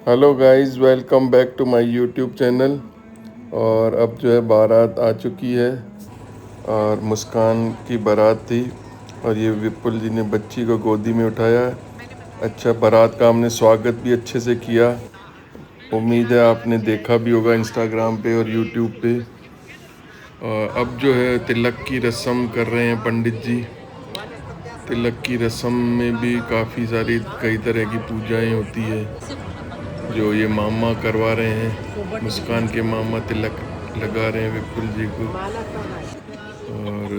Hello guys, welcome back to my YouTube channel. और अब जो है बारात आ चुकी है और मुस्कान की बारात थी और ये विपुल जी ने बच्ची को गोदी में उठाया। अच्छा, बारात का हमने स्वागत भी अच्छे से किया। उम्मीद है आपने देखा भी होगा इंस्टाग्राम पे और यूट्यूब पे। और अब जो है तिलक की रस्म कर रहे हैं पंडित जी। तिलक की रस्म में भी काफ़ी सारी कई तरह की पूजाएं होती है जो ये मामा करवा रहे हैं। मुस्कान के मामा तिलक लगा रहे हैं विपुल जी को। और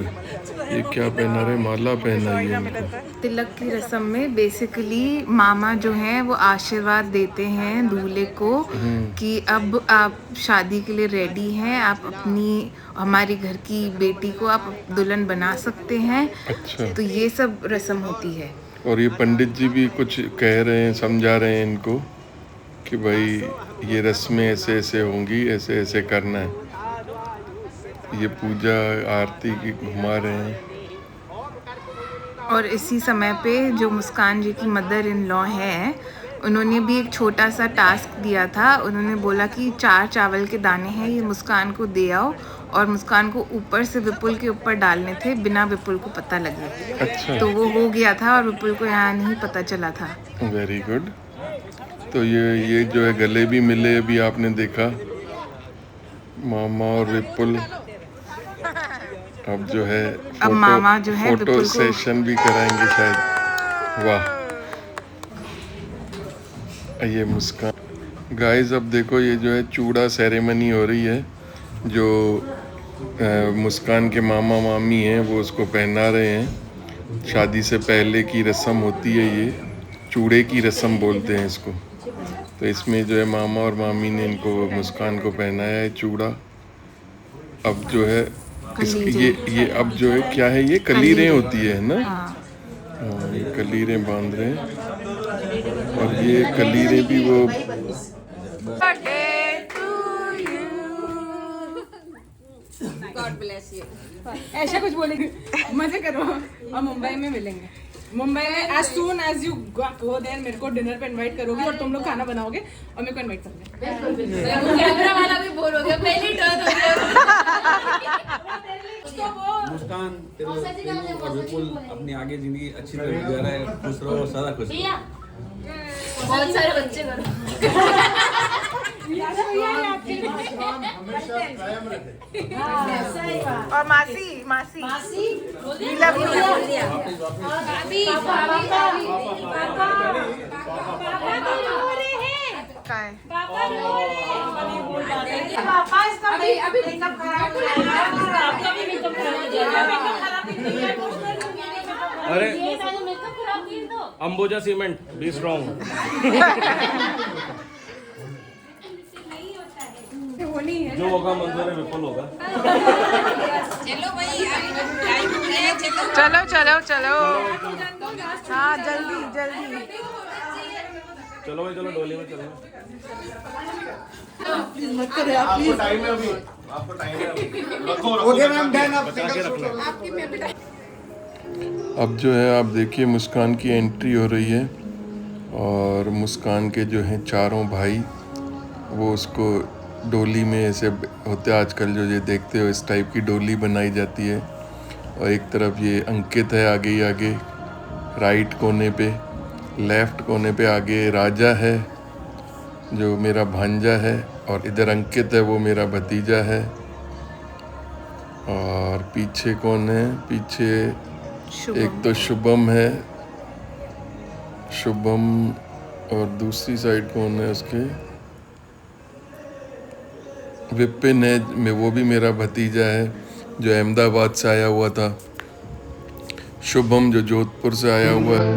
ये क्या पहना रहे, माला पहनाई है इनको। तिलक की रस्म में बेसिकली मामा जो हैं वो आशीर्वाद देते हैं दूल्हे को कि अब आप शादी के लिए रेडी हैं, आप अपनी हमारी घर की बेटी को आप दुल्हन बना सकते हैं। अच्छा, तो ये सब रस्म होती है। और ये पंडित जी भी कुछ कह रहे हैं, समझा रहे हैं इनको कि भाई ये रस्में ऐसे ऐसे होंगी, ऐसे ऐसे करना है। ये पूजा आरती की घुमा रहे हैं। और इसी समय पे जो मुस्कान जी की मदर इन लॉ हैं, उन्होंने भी एक छोटा सा टास्क दिया था। उन्होंने बोला कि 4 चावल के दाने हैं, ये मुस्कान को दे आओ, और मुस्कान को ऊपर से विपुल के ऊपर डालने थे बिना विपुल को पता लगे। अच्छा, तो वो हो गया था और विपुल को यहाँ नहीं पता चला था। Very good. तो ये जो है गले भी मिले, अभी आपने देखा मामा और विपुल। अब जो है अब फोटो मामा जो है फोटो विपुल को सेशन भी कराएंगे शायद। वाह, ये मुस्कान। गाइस अब देखो, ये जो है चूड़ा सेरेमनी हो रही है। जो मुस्कान के मामा मामी हैं वो उसको पहना रहे हैं। शादी से पहले की रस्म होती है ये, चूड़े की रस्म बोलते हैं इसको। तो इसमें जो है मामा और मामी ने इनको, मुस्कान को पहनाया है चूड़ा। अब जो है इसकी ये अब जो है क्या है, ये कलीरें होती है ना। हाँ। हाँ, ये कलीरें बांध रहे हैं। और ये कलीरें भी वो ऐसा कुछ बोलेंगे, मजे करो। और मुंबई में मिलेंगे। मुंबई में as soon as you go there मेरे को डिनर पे इनवाइट करोगे और तुम लोग खाना बनाओगे और मेरे को इनवाइट करोगे। कैमरा वाला भी बोर हो गया, पहली टर्न हो गया। मुस्कान तेरे और विपुल अपनी आगे जिंदगी अच्छी तरह गुजारा है, खुश रहो, सदा खुश रहो। बहुत सारे बच्चे करो। और मासी मासी We love you. का है? अरे अंबुजा सीमेंट बी स्ट्रॉन्ग। जो होगा मंजूर है, विपुल होगा। चलो चलो चलो, हाँ जल्दी जल्दी। चलो भाई, चलो डोली में चलो। अब जो है आप देखिए मुस्कान की एंट्री हो रही है। और मुस्कान के जो हैं चारों भाई वो उसको डोली में, ऐसे होते आजकल जो ये देखते हो इस टाइप की डोली बनाई जाती है। और एक तरफ ये अंकित है आगे ही आगे, राइट कोने पे, लेफ्ट कोने पे आगे राजा है जो मेरा भांजा है, और इधर अंकित है वो मेरा भतीजा है। और पीछे कौन है, पीछे एक तो शुभम है, शुभम। और दूसरी साइड कौन है उसके, विपिन है, वो भी मेरा भतीजा है जो अहमदाबाद से आया हुआ था। शुभम जो जोधपुर से आया हुआ है।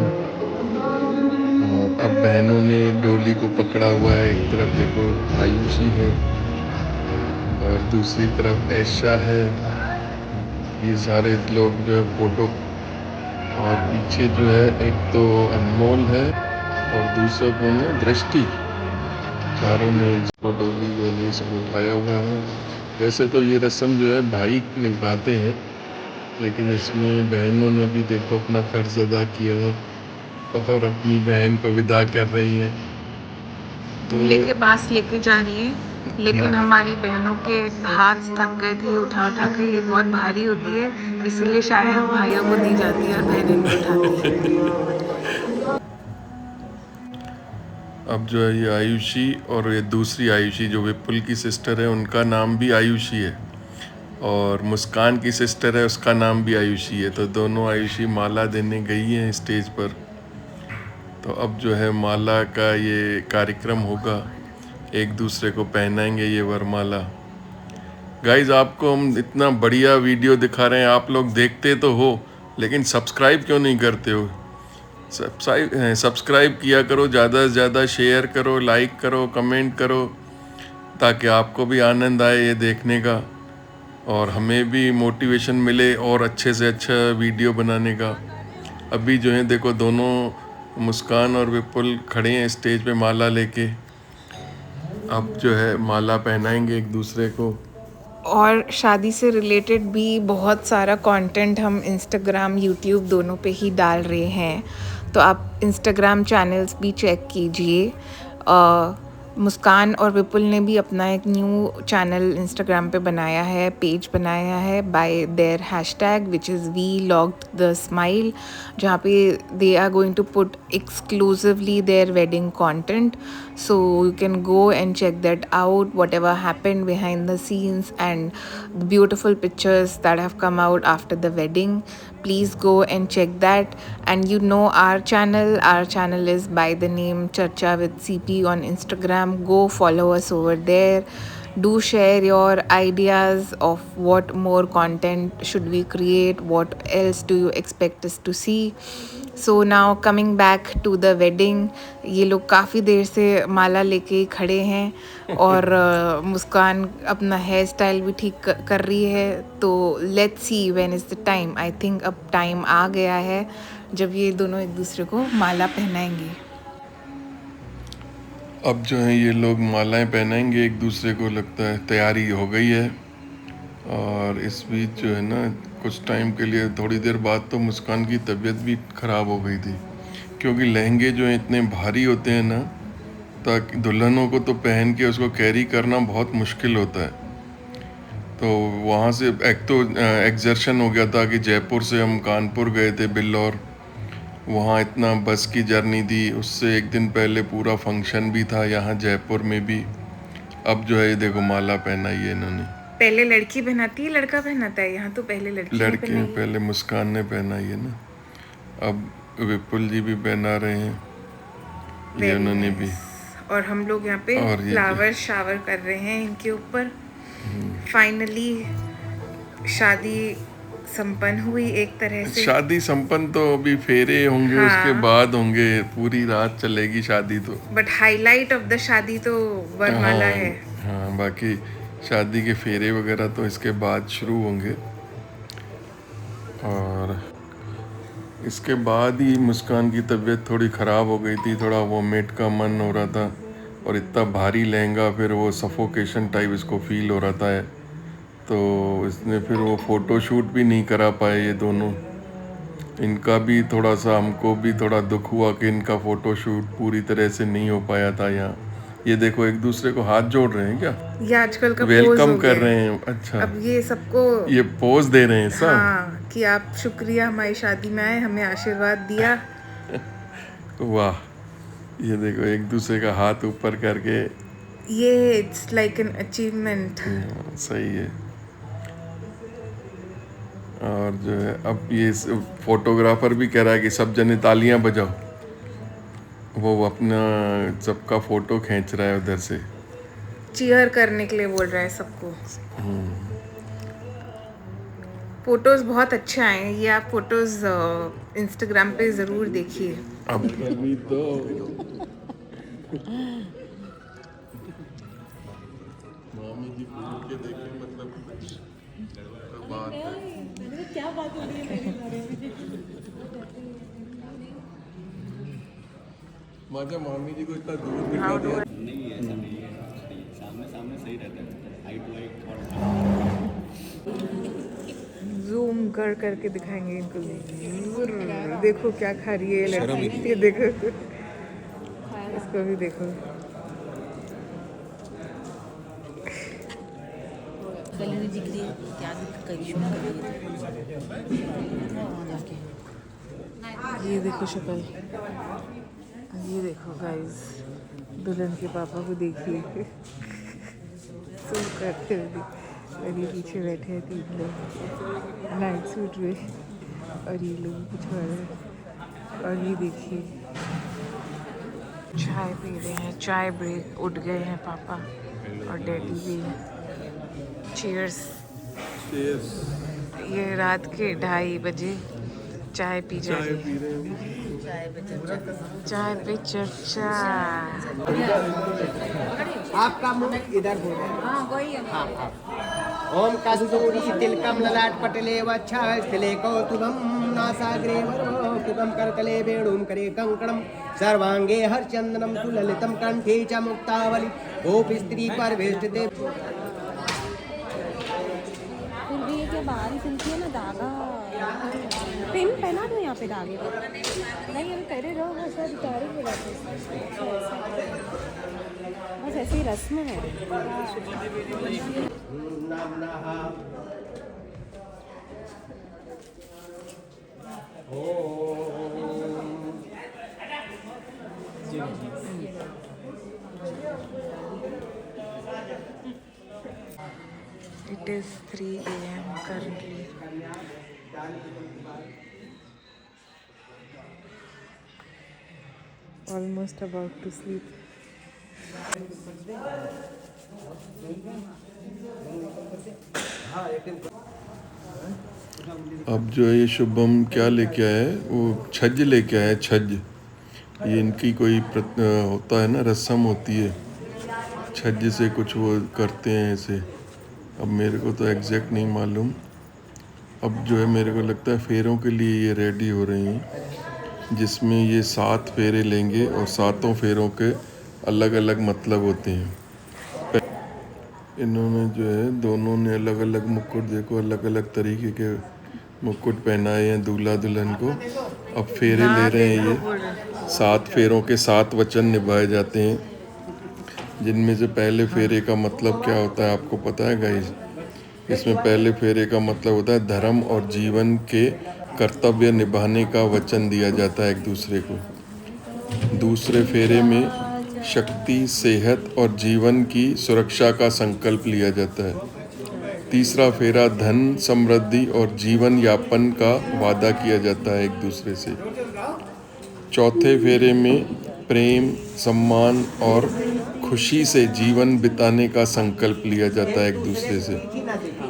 और अब बहनों ने डोली को पकड़ा हुआ है। एक तरफ देखो आयुषी है और दूसरी तरफ ऐशा है। ये सारे लोग जो है फोटो, और पीछे जो है एक तो अनमोल है और दूसरा कौन है, दृष्टि। चारों ने इसको डोली वाली इसको उठाया हुआ है। वैसे तो ये रस्म जो है भाई निभाते हैं, लेकिन इसमें बहनों ने भी देखो अपना फर्ज अदा किया और अपनी बहन को विदा कर रही है। दूल्हे के पास लेके जा रही है, लेकिन हमारी बहनों के हाथ थक गए थे उठा उठा के। ये बहुत भारी होती है, इसलिए शायद भाइयों को दी जाती है और बहनें नहीं उठाती है। अब जो है ये आयुषी और ये दूसरी आयुषी जो विपुल की सिस्टर है, उनका नाम भी आयुषी है, और मुस्कान की सिस्टर है, उसका नाम भी आयुषी है। तो दोनों आयुषी माला देने गई हैं स्टेज पर। तो अब जो है माला का ये कार्यक्रम होगा, एक दूसरे को पहनाएंगे ये वरमाला। गाइज, आपको हम इतना बढ़िया वीडियो दिखा रहे हैं, आप लोग देखते तो हो, लेकिन सब्सक्राइब क्यों नहीं करते हो? सब्सक्राइब किया करो, ज़्यादा से ज़्यादा शेयर करो, लाइक करो, कमेंट करो, ताकि आपको भी आनंद आए ये देखने का और हमें भी मोटिवेशन मिले और अच्छे से अच्छा वीडियो बनाने का। अभी जो है देखो, दोनों मुस्कान और विपुल खड़े हैं स्टेज पे माला लेके। अब जो है माला पहनाएंगे एक दूसरे को। और शादी से रिलेटेड भी बहुत सारा कंटेंट हम इंस्टाग्राम, यूट्यूब दोनों पे ही डाल रहे हैं, तो आप इंस्टाग्राम चैनल्स भी चेक कीजिए। मुस्कान और विपुल ने भी अपना एक न्यू चैनल इंस्टाग्राम पे बनाया है, पेज बनाया है by their hashtag which is vlogged_the_smile, जहाँ पे they are going to put exclusively their wedding content, so you can go and check that out, whatever happened behind the scenes and the beautiful pictures that have come out after the wedding. Please go and check that. And you know our channel is by the name Charcha with CP on Instagram. Go follow us over there. Do share your ideas of what more content should we create, what else do you expect us to see. So now coming back to the wedding, ये लोग काफ़ी देर से माला लेके खड़े हैं और मुस्कान अपना hair style भी ठीक कर रही है। तो let's see when is the time. I think अब टाइम आ गया है जब ये दोनों एक दूसरे को माला पहनाएंगे। अब जो है ये लोग मालाएं पहनाएंगे एक दूसरे को, लगता है तैयारी हो गई है। और इस बीच जो है ना, कुछ टाइम के लिए, थोड़ी देर बाद तो मुस्कान की तबीयत भी ख़राब हो गई थी, क्योंकि लहंगे जो हैं इतने भारी होते हैं ना, ताकि दुल्हनों को तो पहन के उसको कैरी करना बहुत मुश्किल होता है। तो वहाँ से एक तो एक्सर्शन हो गया था कि जयपुर से हम कानपुर गए थे बिल्लौर, वहाँ इतना बस की जर्नी थी, उससे एक दिन पहले पूरा फंक्शन भी था यहाँ जयपुर में भी। अब जो है ये देखो माला पहनाई है इन्होंने। पहले लड़की पहनाती है, लड़का पहनाता है, यहाँ तो पहले लड़की पहले मुस्कान ने पहनाई है ना। अब विपुल जी भी पहना रहे हैं, ये उन्होंने भी। और हम लोग यहाँ पे फ्लावर शावर कर रहे हैं इनके ऊपर। फाइनली शादी संपन्न हुई एक तरह से। शादी संपन्न तो अभी फेरे होंगे, हाँ। उसके बाद होंगे, पूरी रात चलेगी शादी तो। बट हाईलाइट ऑफ द शादी तो वरमाला है। हाँ, बाकी शादी के फेरे वगैरह तो इसके बाद शुरू होंगे। और इसके बाद ही मुस्कान की तबीयत थोड़ी ख़राब हो गई थी, थोड़ा वोमिट का मन हो रहा था, और इतना भारी लहंगा, फिर वो सफोकेशन टाइप इसको फील हो रहा था। तो इसने फिर वो फ़ोटो शूट भी नहीं करा पाए ये दोनों। इनका भी थोड़ा सा, हमको भी थोड़ा दुख हुआ कि इनका फ़ोटो शूट पूरी तरह से नहीं हो पाया था यहाँ। ये देखो एक दूसरे को हाथ जोड़ रहे हैं क्या? ये आजकल का वेलकम कर रहे हैं। अच्छा, अब ये सबको ये पोज दे रहे हैं सब। हाँ, कि आप शुक्रिया हमारी शादी में आए, हमें आशीर्वाद दिया। वाह, ये देखो एक दूसरे का हाथ ऊपर करके, ये इट्स लाइक एन अचीवमेंट। सही है। और जो है अब ये फोटोग्राफर भी कह रहा है कि सब जने तालियां बजाओ, वो अपना सबका फोटो खींच रहा है उधर से, चीयर करने के लिए बोल रहा है सबको। फोटोज बहुत अच्छे आए हैं, ये आप फोटोज इंस्टाग्राम पे ज़रूर देखिए। अब तो मामी जी पूछ के देखे, मतलब बात क्या बात हो रही है मेरे बारे में? माजा मामी जी को इतना दूर दिखा दिया। नहीं ऐसा नहीं है, सामने सही रहता है, हाइट टू हाइट। जूम कर करके दिखाएंगे इनको। देखो क्या खा रही है लड़की, ये देखो, इसको भी देखो। निकली हुई दिख रही है, क्या कहीं शूट कर रही है। ये देखो शक्ल, ये देखो गाइस, दुल्हन के पापा को देखिए सो करते हुए, और ये पीछे बैठे हैं 3 लोग नाइट सूट में, और ये लोग कुछ हो रहे हैं। और ये देखिए चाय पी रहे हैं, चाय ब्रेक, उठ गए हैं पापा और डैडी भी। चीयर्स। ये रात के 2:30 बजे चाय पी जा रही है। चाय पे चर्चा। आपका मुंह इधर हो रहा है। हाँ। ओम कस्तूरी तिलकम ललाट पटले वक्षस्थले कौतुभम नासाग्रे वरवपुकम करतले वेणुं करे कंकणम सर्वांगे हरचंदनम सुललितम कंठे च मुक्तावली गोप स्त्री परवेष्टिते। फिर भी ये क्या बाहर ही सिलती है ना धागा, पिन पहना दो यहाँ पे धागे को। नहीं अभी करे रहो, बस उतारेंगे बस ऐसी ही रस्म है। It is 3 AM currently. Almost about to sleep. अब जो है ये शुभम क्या लेके आया है, वो छज्ज लेके आया है। छज्ज, ये इनकी कोई होता है ना, रस्म होती है, छज्ज से कुछ वो करते हैं ऐसे। अब मेरे को तो एग्जैक्ट नहीं मालूम। अब जो है मेरे को लगता है फेरों के लिए ये रेडी हो रही हैं, जिसमें ये 7 फेरे लेंगे और 7 फेरों के अलग अलग मतलब होते हैं। इन्होंने जो है दोनों ने अलग अलग मुकुट, देखो अलग अलग तरीके के मुकुट पहनाए हैं दूल्हा दुल्हन को। अब फेरे ले रहे हैं ये। 7 फेरों के 7 वचन निभाए जाते हैं, जिनमें से पहले फेरे का मतलब क्या होता है आपको पता है गाइस? इसमें पहले फेरे का मतलब होता है धर्म और जीवन के कर्तव्य निभाने का वचन दिया जाता है एक दूसरे को। दूसरे फेरे में शक्ति, सेहत और जीवन की सुरक्षा का संकल्प लिया जाता है। तीसरा फेरा धन, समृद्धि और जीवन यापन का वादा किया जाता है एक दूसरे से। चौथे फेरे में प्रेम, सम्मान और खुशी से जीवन बिताने का संकल्प लिया जाता है एक दूसरे से।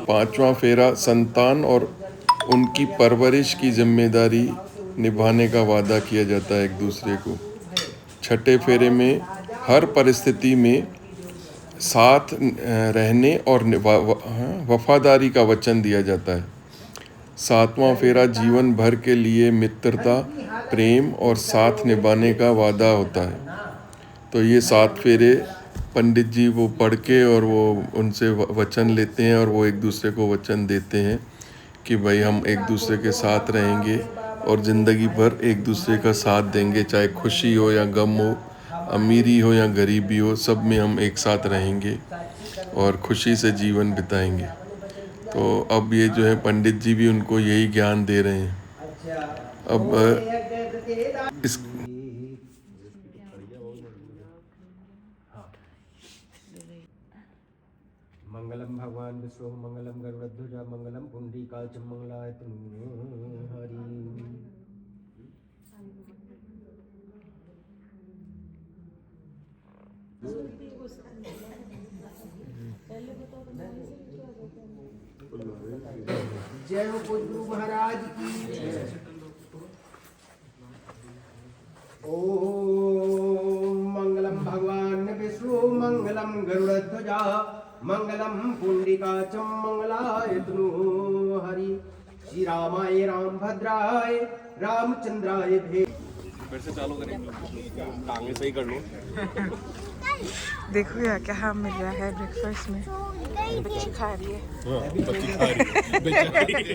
5वां फेरा संतान और उनकी परवरिश की जिम्मेदारी निभाने का वादा किया जाता है एक दूसरे को। 6ठे फेरे में हर परिस्थिति में साथ रहने और वफादारी का वचन दिया जाता है। 7वां फेरा जीवन भर के लिए मित्रता, प्रेम और साथ निभाने का वादा होता है। तो ये 7 फेरे पंडित जी वो पढ़ के और वो उनसे वचन लेते हैं, और वो एक दूसरे को वचन देते हैं कि भाई हम एक दूसरे के साथ रहेंगे और ज़िंदगी भर एक दूसरे का साथ देंगे, चाहे खुशी हो या गम हो, अमीरी हो या गरीबी हो, सब में हम एक साथ रहेंगे और खुशी से जीवन बिताएंगे। तो अब ये जो है पंडित जी भी उनको यही ज्ञान दे रहे हैं। अब इस मंगलम भगवान विष्णु मंगलम गरुड़ध्वज मंगलम पुंडरीकाक्षं मंगलायतनु हरि। जय हो गुरु महाराज की। ओम मंगलम भगवान विष्णु मंगलम गरुड़ध्वज मंगलम पुंडरीकाक्षं मंगलायतनु हरि। श्री रामाय रामभद्राय रामचंद्राय भे। फिर से चालू करेंगे, टांगे सही कर लो। देखो यार क्या हाँ मिल रहा है ब्रेकफास्ट में। बच्ची खा रही है। बच्ची खा रही है।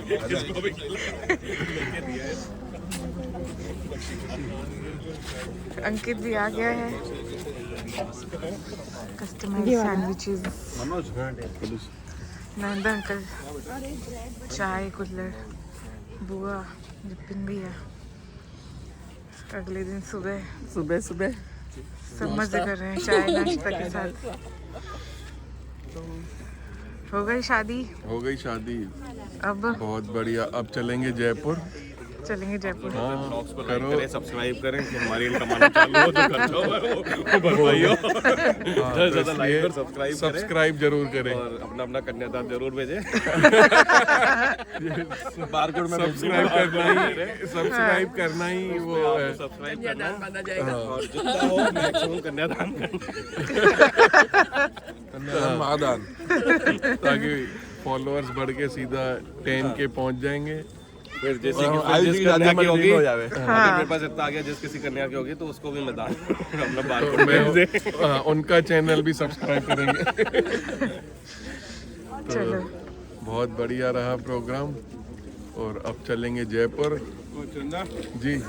अंकित भी आ गया है। Customised sandwiches. नंदा अंकल, चाय, कुल्लड़, बुआ, विपिन भैया। अगले दिन सुबह सब मजे कर रहे हैं चाय नाश्ता के साथ। हो गई शादी। अब बहुत बढ़िया। अब चलेंगे जयपुर। ब्लॉग्स को लाइक करें, सब्सक्राइब करें कि हमारी इनकम आना चालू हो, जो खर्चा हो वो भरवाइयो। ज़्यादा लाइक और सब्सक्राइब जरूर करें और अपना कन्यादान जरूर भेजें। बारकोड में सब्सक्राइब करना ही वो है। सब्सक्राइब करना और जितना हो मैक्सिमम कन्यादान कन्यादान ताकि फॉलोअर्स बढ़ के सीधा 10K पहुंच जाएंगे। फिर जैसे कि जिस कन्या की होगी, अगर मेरे पास इतना आ गया जिस किसी कन्या की होगी तो उसको भी मैं दान अपना बारकोड में भेज उनका चैनल भी सब्सक्राइब करेंगे। चलो, बहुत बढ़िया रहा प्रोग्राम और अब चलेंगे जयपुर। जी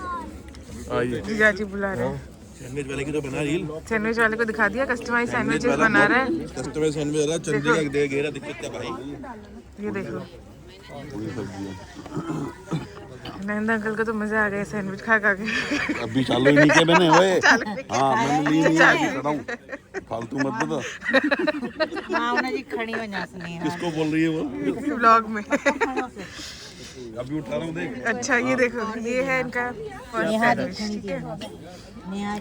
आइए। जीजा जी बुला रहे हैं। सैंडविच वाले की तो बना रील, सैंडविच वाले को दिखा दिया, कस्टमाइज सैंडविचेस बना रहा है। कस्टमर सैंडविच वाला चंडी का दे घेरा दिक्कत है भाई। ये देखो, नंदा अंकल को तो मजा आ गया सैंडविच खा के। अभी चालू ही नहीं किया मैंने। ओए हां मैंने ली नहीं बताऊं, फालतू मत बता। हां उन्हें जी खड़ी हो जासनी। किसको बोल रही है वो व्लॉग में? अभी उठा रहा हूं देख। अच्छा ये देखो, ये है इनका फर्स्ट सैंडविच। नेहा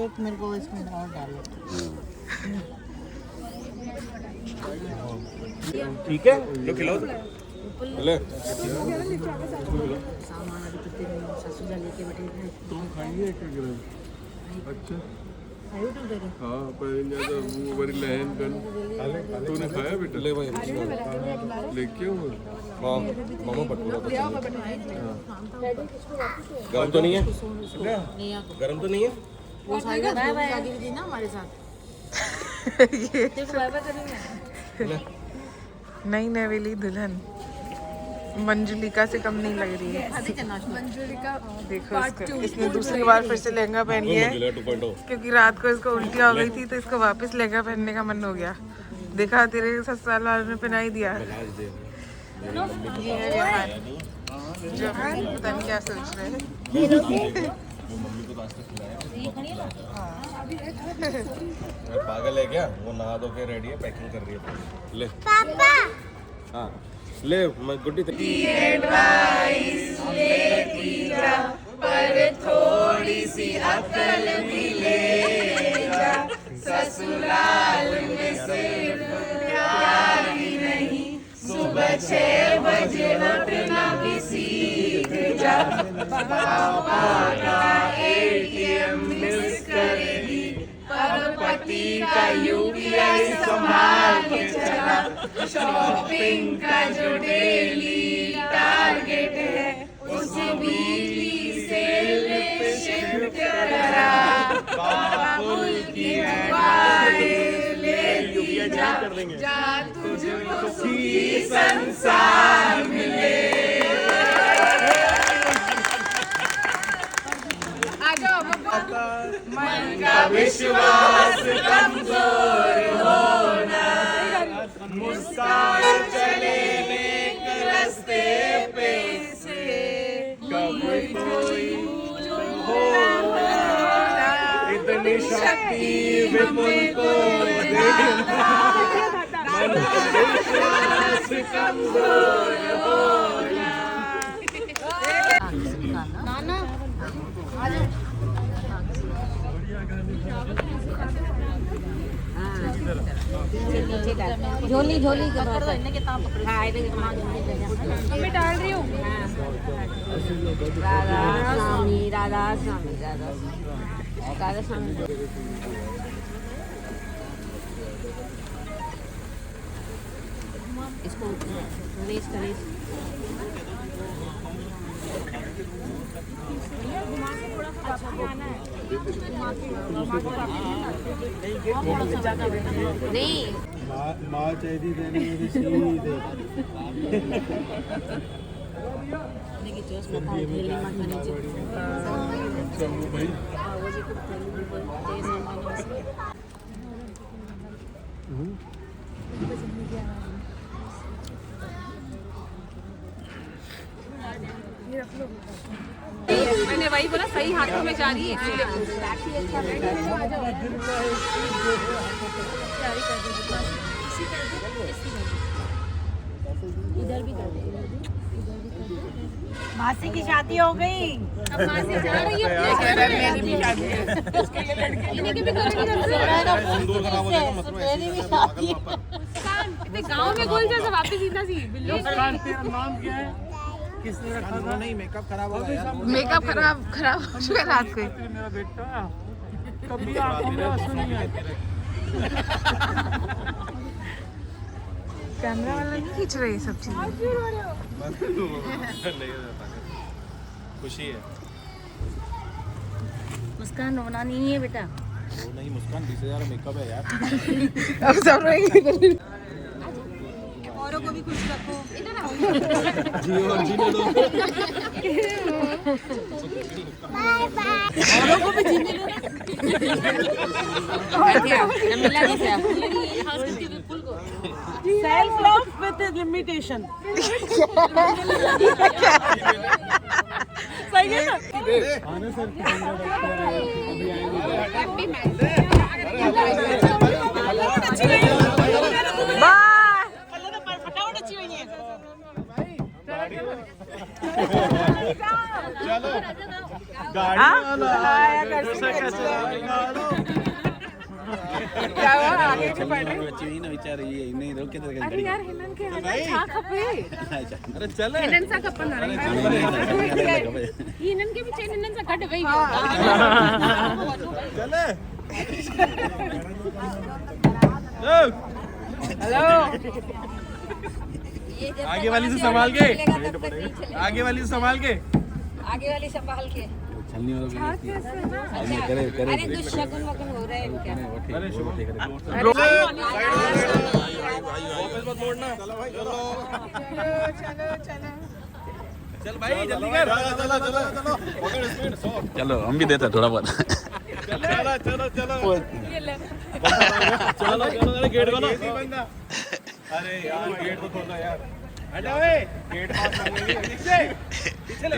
एक मेरे को इसमें और डालो। ठीक है लो खिलाओ ले। तुम खाइए अच्छा। हाँ पर वो बड़ी लहन गन तूने खाया बेटा? ले भाई लेके वो मामा पटूरा गरम तो नहीं है? गरम तो नहीं है? वो साइड में शादी थी ना हमारे साथ। नई नवेली दुल्हन मंजुलिका से कम नहीं लग रही है। मंजुलिका देखो इसको, इसने दूसरी बार फिर से लहंगा पहन लिया है क्योंकि रात को इसको उल्टियाँ हो गई थी तो इसको वापस लहंगा पहनने का मन हो गया। देखा तेरे ससुराल वालों ने पहना ही दिया। ये है जहान, जहान पता नहीं क्या सोच रहे हैं। पागल है क्या? वो नहा धो के रेडी है, पैकिंग कर रही है। ले पापा। हाँ ले मैं गुड्डी पर थोड़ी सी अकल भी ले जा, ससुराल में सिर्फ प्यार ही नहीं, सुबह 6 बजे उठना भी सीख जा। पापा का ATM मिस करेगी पर पति का UPI संभाल के चला। शॉपिंग का जो डेली टारगेट है उसे वीकली सेल में शिफ्ट करा। बाबुल की दुआएं लेती जा, जा तुझको सुखी संसार मिले। मन का विश्वास कमजोर होना, मुस्कान चले नेक रास्ते पे से, कभी कोई होना, इतनी शक्ति विपुल को देना, मन का विश्वास कमजोर होना। नाना झोली झोली के मैं डाल रही हूँ। राधा स्वामी राधा स्वामी राधा स्वामी राधा स्वामी। इसको रेस करें। नहीं माँ चाहिए देने सीधे सही हाथों में जा रही है इसलिए इधर भी कर दे, मासी की शादी हो गई। अब मासी जा रही है मेरी भी शादी है इन्हीं की भी गाँव में गोल जैसा वापस सीधा सी बिल्ली। नाम क्या है? किसने रखा था? नहीं मेकअप खराब हो गया। मेकअप खराब हो चुका रात को। मेरा बेटा कभी आंखों में आंसू नहीं आए। कैमरा वाला नहीं खींच रहे सब चीजें। खुशी है। मुस्कान रोना नहीं है बेटा। वो नहीं मुस्कान 20,000 मेकअप है यार। अब सब रोएंगे। औरों को भी खुश रखो। जियो और जीने दो। औरों को भी जीने दो। Self love with limitation. सही है ना? आने सर अभी फटाफट अच्छी हुई है। चलो क्या हुआ आगे की पढ़ रही? बच्ची नहीं ना विचार ये नहीं रोक के अरे यार हिनन के हटा छा खपे। अरे चल हिनन सा कपन हिनन के पीछे हिनन सा कट गई चले। हेलो आगे वाली से संभाल के। आगे वाली से संभाल के। आगे वाली संभाल के। छलनी वाला करे करे अरे कुछ शगुन वगुन हो रहा है क्या? अरे शुभ वापस मत मोड़ना। चलो भाई चलो चल भाई जल्दी कर। चलो चलो चलो पकड़ स्पीड 100। चलो हम भी देते थोड़ा बहुत। चलो चलो चलो चलो चलो अरे गेट खोलो। अरे यार गेट तो खोलो यार। हटा ओए गेट पास मांगेंगे पीछे पीछे ले।